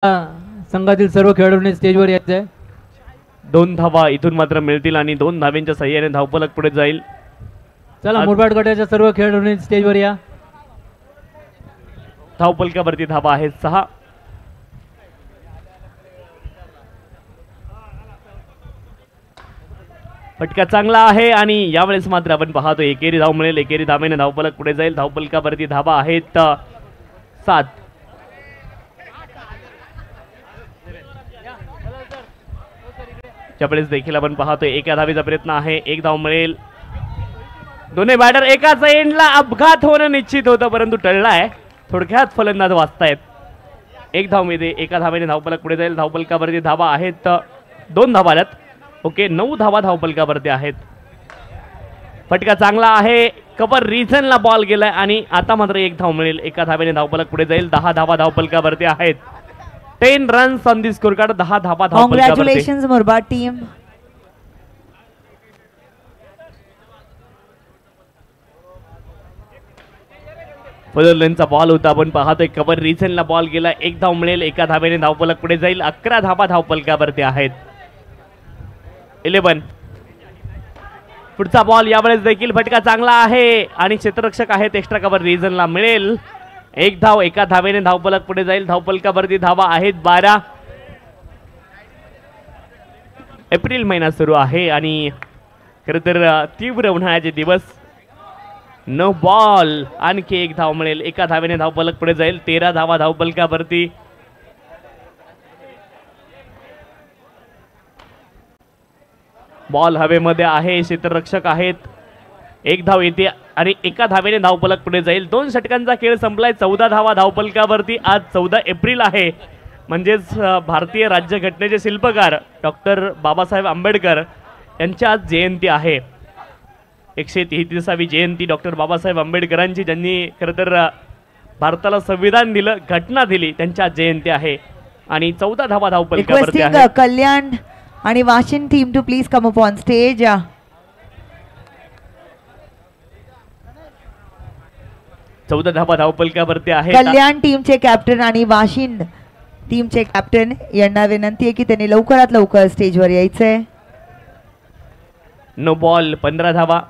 संघातील सर्व खेळाडूंनी स्टेजवर यायचं आहे. 2 धावा इथून मात्र मिळतील आणि 2 धाव्यांच्या सहाय्याने धावफलक पुढे जाईल. चला मुरबाड गटाच्या सर्व खेळाडूंनी स्टेजवर या. धावफलकावरती धावा आहेत 6. फटका चांगला आहे आणि यावेळेस मात्र आपण पाहतो एकेरी धाव मिळेल. एकेरी धावेने धावफलक पुढे जाईल. धावफलकावरती धावा आहेत 7. त्यावेळेस देखील आपण पाहतोय एका धावेचा प्रयत्न आहे. 1 धाव मिळेल. दोन्ही बॅटर एकाच एंडला अपघात होणं निश्चित होतं परंतु टळलाय. थोडक्यात फलंदाज वाचतायत. 1 धाव मिळते. एका धावेने धावफलक पुढे जाईल. धावफलकावरती धावा आहेत 2 धावा आल्यात. ओके 9 धावा धावफलकावरती आहेत. फटका चांगला आहे. कव्हर रिझनला बॉल गेलाय आणि आता मात्र 1 धाव मिळेल. एका धावेने धावफलक पुढे जाईल. 10 धावा धावफलकावरती आहेत. 10 runs on the score card. 10 धावा धावफलकावरती. Congratulations Murbad team. फलंदाजांचा बॉल होता. आपण पाहतोय कव्हर रिझनला बॉल गेला. 1 धाव मिळेल. एका धावेने धावफलक पुढे जाईल. 11 धावा धावफलकावरती आहेत. 11. पुढचा बॉल यावेळेस देखील फटका चांगला आहे आणि क्षेत्ररक्षक आहेत. एक्स्ट्रा कव्हर रिझनला मिळेल. 1 धाव. एका धावेने धावफलक पुढे जाईल. धावफलकावरती धावा आहेत 12. एप्रिल महिना सुरू आहे आणि खरं तर तीव्र उन्हाळ्याचे दिवस. No ball. आणखी 1 धाव मिळेल. एका धावेने धावफलक पुढे जाईल. 13 धावा धावफलकावरती. बॉल हवेमध्ये आहे. क्षेत्ररक्षक आहेत. 1 धाव येते आणि एका धावेने धावफलक पुढे जाईल. 2 षटकांचा खेळ संपलाय. 14 धावा धावफलकावरती. आज 14 एप्रिल आहे म्हणजेच भारतीय राज्यघटनेचे शिल्पकार डॉक्टर बाबासाहेब आंबेडकर यांची आज जयंती आहे. 133वी जयंती डॉक्टर बाबासाहेब आंबेडकरांची, ज्यांनी खरं तर भारताला संविधान दिलं, घटना दिली, त्यांची आज जयंती आहे आणि 14 धावा धावफलकावरती आहे. कल्याण आणि Washim team two please come up on stage. 14 धावा धावफलकावरती आहे. कल्याण टीमचे कॅप्टन आणि वाशिम टीमचे कॅप्टन यांना विनंती आहे की त्यांनी लवकरात लवकर स्टेजवर यायचंय. No ball. 15 धावा.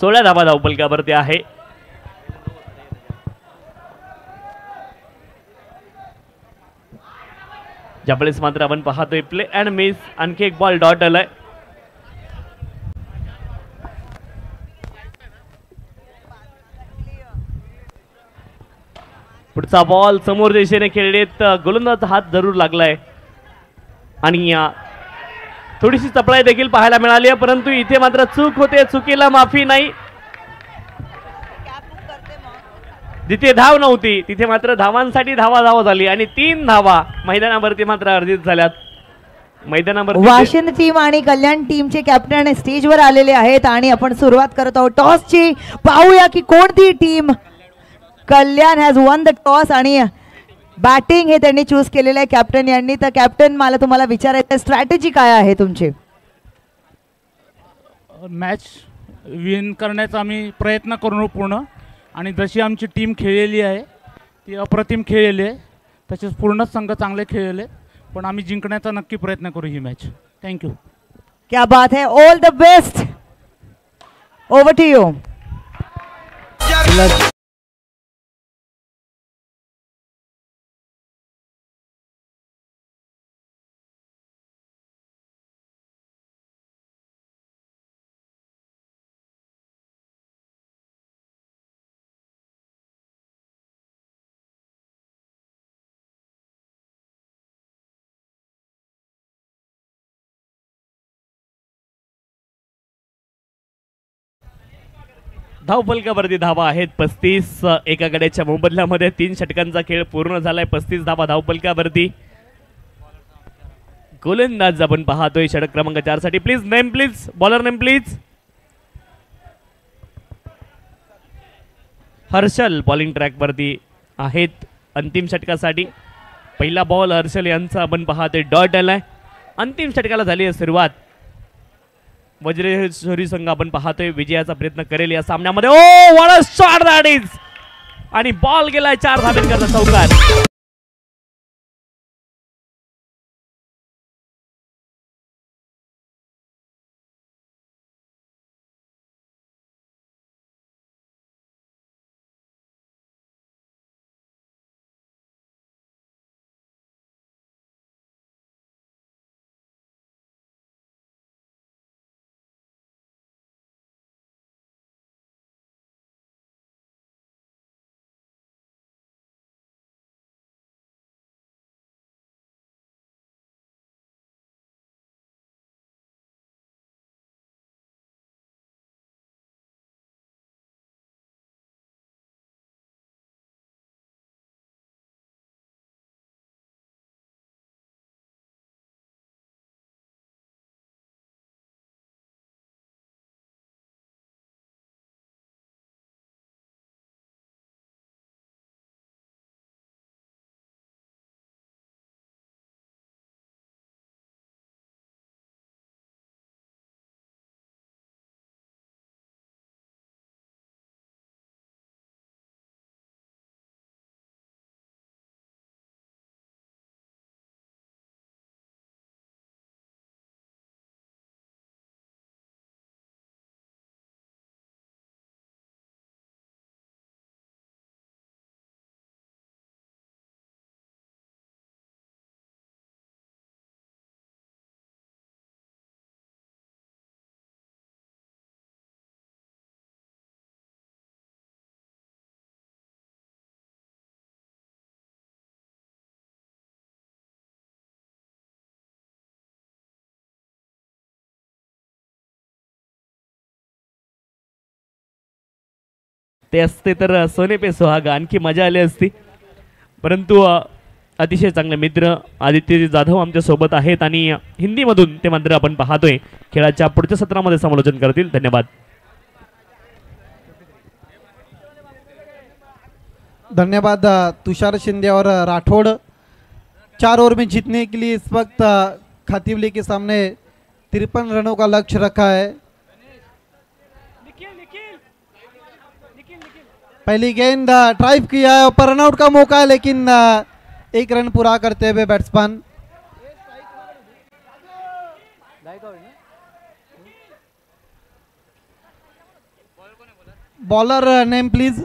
सोळा धावा धावफलकावरती आहे. ज्यावेळेस मात्र आपण पाहतोय प्ले अँड मिस. आणखी 1 बॉल डॉट आलाय. पुढचा बॉल समोर दिशेने खेळलेत. गोलंदाज हात जरूर लागलाय आणि थोडीशी चपळाई देखील पाहायला मिळाली आहे परंतु इथे मात्र चूक होते. चुकीला माफी नाही. जिथे धाव नव्हती तिथे मात्र धावांसाठी धावा झाली आणि 3 धावा मैदानावरती मात्र अर्जित झाल्यात. मैदानावरती वाशिम टीम आणि कल्याण टीमचे कॅप्टन स्टेजवर आलेले आहेत आणि आपण सुरुवात करत आहोत टॉसची. पाहूया की कोणती team. Kalyan has one the toss आणि बॅटिंग हे त्यांनी चूज केलेलं आहे कॅप्टन यांनी. तर कॅप्टन मला तुम्हाला विचारायचं स्ट्रॅटेजी काय आहे तुमची. मॅच विन करण्याचा आम्ही प्रयत्न करू पूर्ण आणि जशी आमची टीम खेळलेली आहे ती अप्रतिम खेळलेली आहे. तसेच पूर्णच संघ चांगले खेळले पण आम्ही जिंकण्याचा नक्की प्रयत्न करू ही मॅच. थँक्यू. क्या बात है. All the best. Over to you. धावफलकावरती धावा आहेत 35. एका गड्याच्या मोबदल्यामध्ये 3 षटकांचा खेळ पूर्ण झालाय. 35 धावा धावफलकावरती. गोलंदाज आपण पाहतोय षटक क्रमांक 4 साठी. Please name please. Bowler name please. Harshal bowling track वरती आहेत अंतिम षटकासाठी. पहिला बॉल हर्षल यांचा आपण पाहतोय डॉट आलाय. अंतिम षटकाला झाली आहे सुरुवात. वज्रेश्वरी संघ आपण पाहतोय विजयाचा प्रयत्न करेल या सामन्यामध्ये. Oh what a shot that is, आणि बॉल गेलाय 4 धावेंकरचा चौकार. ते असते तर सोने पे सुहागा आणखी मजा आली असती, परंतु अतिशय चांगले मित्र आदित्य जाधव आमच्या सोबत आहेत आणि हिंदीमधून ते मात्र आपण पाहतोय खेळाच्या पुढच्या सत्रामध्ये समालोचन करतील. धन्यवाद. धन्यवाद तुषार शिंदे और राठौड़. 4 ओवर में जीतने के लिए इस वक्त खातिवली के सामने 53 रनों का लक्ष्य रखा है. पहली गेंद ड्राइव किया है, पर रनआउट का मौका है, लेकिन 1 रन पूरा करते हुए batsman. Bowler name please.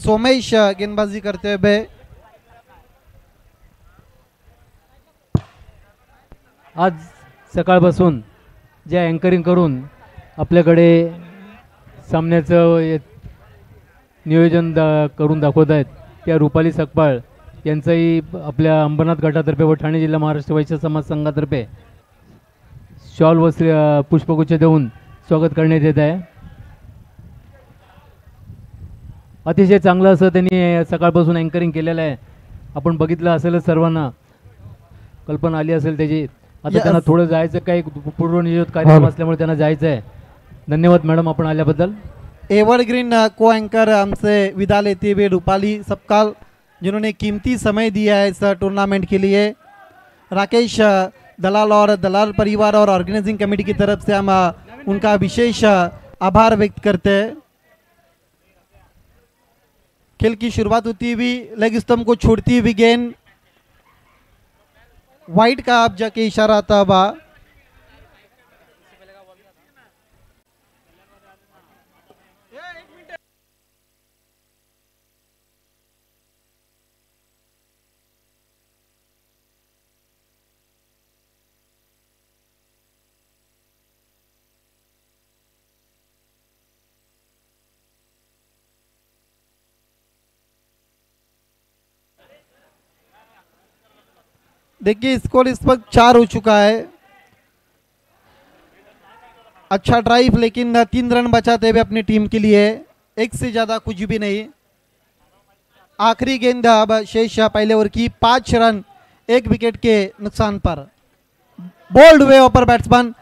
Somesh गेंदबाजी करते हुए. आज सकाळपासून जे अँकरिंग करून आपल्याकडे सामन्याचं नियोजन करून दाखवत आहेत त्या रुपाली सकपाळ यांचंही आपल्या अंबरनाथ गटातर्फे व ठाणे जिल्हा महाराष्ट्र वैश्य समाज संघातर्फे शॉल व पुष्पगुच्छ देऊन स्वागत करण्यात येत आहे. अतिशय चांगलं असं त्यांनी सकाळपासून अँकरिंग केलेलं आहे. आपण बघितलं असेलच, सर्वांना कल्पना आली असेल त्याची. आता त्यांना थोडं जायचं, काही पूर्वनियोजित कार्यक्रम असल्यामुळे त्यांना जायचं आहे. धन्यवाद मॅडम आपण आल्याबद्दल. एवरग्रीन को एंकर हमसे विदा लेते हुए रूपाली सकपाल, जिन्होंने कीमती समय दिया है इस टूर्नामेंट के लिए. राकेश दलाल और दलाल परिवार और ऑर्गेनाइजिंग कमेटी की तरफ से हम उनका विशेष आभार व्यक्त करते हैं. खेल की शुरुआत होती हुई लेग स्टंप को छोड़ती हुई गेंद वाइड का अब जाके इशारा था. देखिए स्कोर इस वक्त 4 हो चुका है. अच्छा ड्राइव, लेकिन 3 रन बचाते हुए अपनी टीम के लिए. 1 से ज़्यादा कुछ भी नहीं. आखिरी गेंद अब शेष पहले ओवर की. 5 रन 1 विकेट के नुकसान पर. बोल्ड हुए ऊपर बैट्समैन.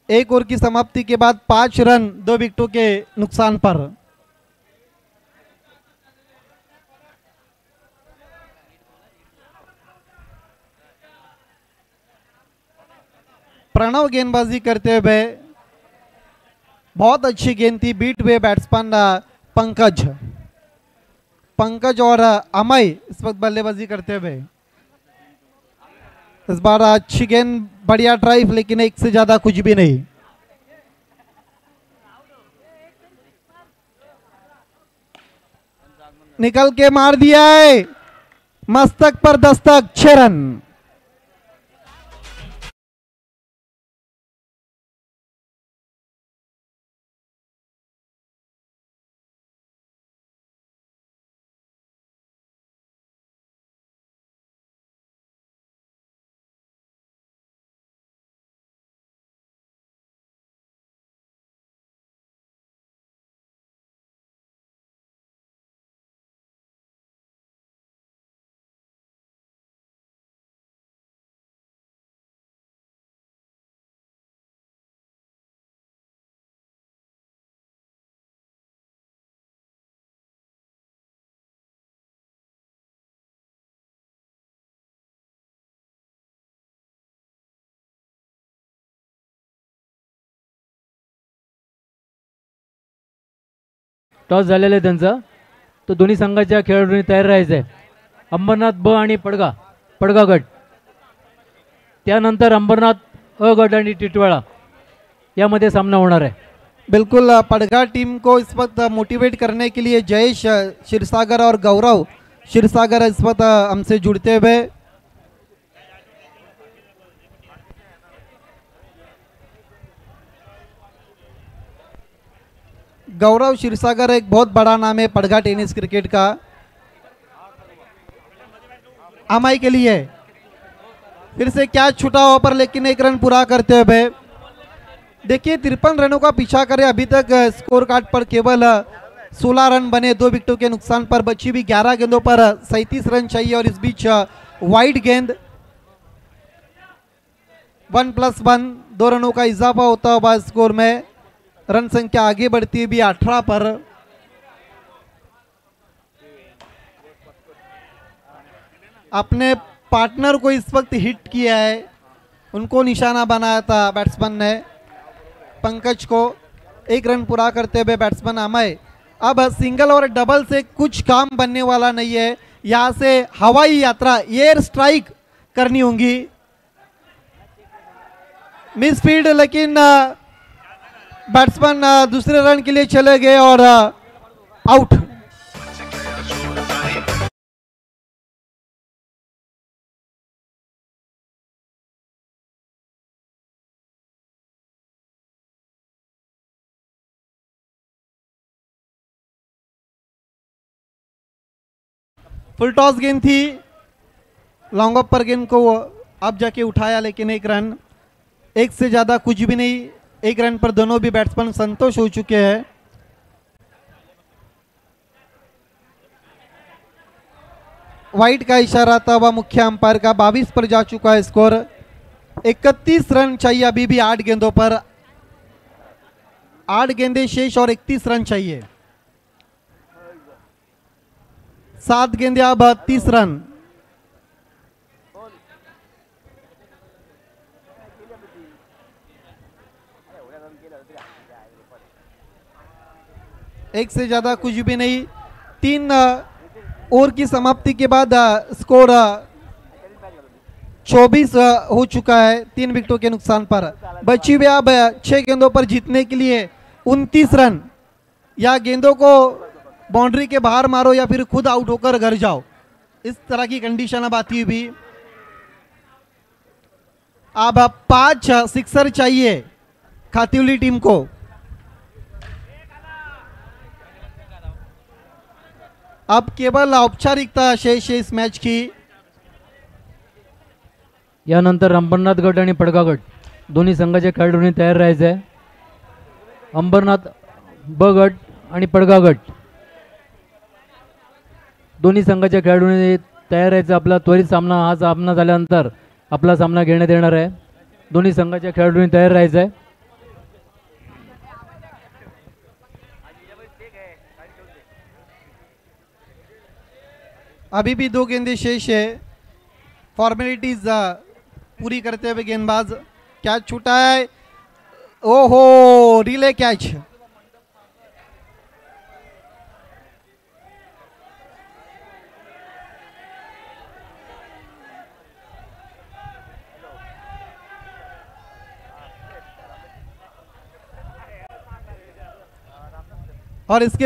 एक ओवर की समाप्ति के बाद 5 रन 2 विकेटों के नुकसान पर। प्रणव गेंदबाजी करते हुए, बहुत अच्छी गेंद थी, बीट हुए बैट्समैन पंकज और अमय इस वक्त बल्लेबाजी करते हुए। इस बार अच्छी गेंद, बढ़िया ड्राइव, लेकिन एक से ज्यादा कुछ भी नहीं। निकल के मार दिया है, मस्तक पर दस्तक, 6 रन। टॉस झालेला आहे त्यांचा, तो दोन्ही संघाच्या खेळाडूंनी तयार राहायचं आहे. अंबरनाथ ब आणि पडगा गट, त्यानंतर अंबरनाथ अ गट आणि टिटवाळा यामध्ये सामना होणार आहे. बिल्कुल, पड़गा टीम को इस वक्त मोटिवेट करने के लिए जयेश क्षीरसागर और गौरव क्षीरसागर इस वक्त हमसे जुड़ते हुए। गौरव क्षीरसागर एक बहुत बड़ा नाम है पड़गा टेनिस क्रिकेट का। अमाई के लिए फिर से क्या छूटा हुआ पर, लेकिन 1 रन पूरा करते हुए। देखिए 53 रनों का पीछा करे, अभी तक स्कोर कार्ड पर केवल 16 रन बने 2 विकेटों के नुकसान पर। बची भी 11 गेंदों पर 37 रन चाहिए और इस बीच वाइड गेंद 1+1 2 रनों का इजाफा होता हुआ स्कोर में। रन संख्या आगे बढ़ती है भी 18 पर। अपने पार्टनर को इस वक्त हिट किया है, उनको निशाना बनाया था बैट्समैन ने, पंकज को। 1 रन पूरा करते हुए बैट्समैन अमय। अब सिंगल और डबल से कुछ काम बनने वाला नहीं है, यहाँ से हवाई यात्रा, एयर स्ट्राइक करनी होगी। मिसफील्ड, लेकिन बैट्समैन दूसरे रन के लिए चले गए और आउट। फुल टॉस गेंद थी, लॉन्ग ऑफ पर गेंद को अब जाके उठाया, लेकिन 1 रन, 1 से ज्यादा कुछ भी नहीं। 1 रन पर दोनों भी बैट्समैन संतोष हो चुके हैं। वाइड का इशारा था वह मुख्य अंपायर का। 22 पर जा चुका है स्कोर। 31 रन चाहिए अभी भी 8 गेंदों पर। 8 गेंदें शेष और 31 रन चाहिए। 7 गेंदें अब 30 रन। एक से ज्यादा कुछ भी नहीं। 3 ओवर की समाप्ति के बाद स्कोर 24 हो चुका है 3 विकेटों के नुकसान पर। बची हुई अब 6 गेंदों पर जीतने के लिए 29 रन। या गेंदों को बाउंड्री के बाहर मारो या फिर खुद आउट होकर घर जाओ, इस तरह की कंडीशन अब आती हुई। अब 5 सिक्सर चाहिए खातीवली टीम को। अब केवल औपचारिकता शेष है इस मैच की। यानंतर अंबरनाथ गट आणि पडगा गट दोन्ही संघाच्या खेळाडूंनी तयार राहायचं आहे. अंबरनाथ ब गट आणि पडगा गट दोन्ही संघाच्या खेळाडूंनी तयार राहायचं. आपला त्वरित सामना, हा सामना झाल्यानंतर आपला सामना घेण्यात येणार आहे. दोन्ही संघाच्या खेळाडूंनी तयार राहायचं आहे. अभी भी 2 गेंदें शेष है। फॉर्मेलिटीज पूरी करते हुए गेंदबाज, कैच छूटा है। ओहो, रिले कैच। और इसके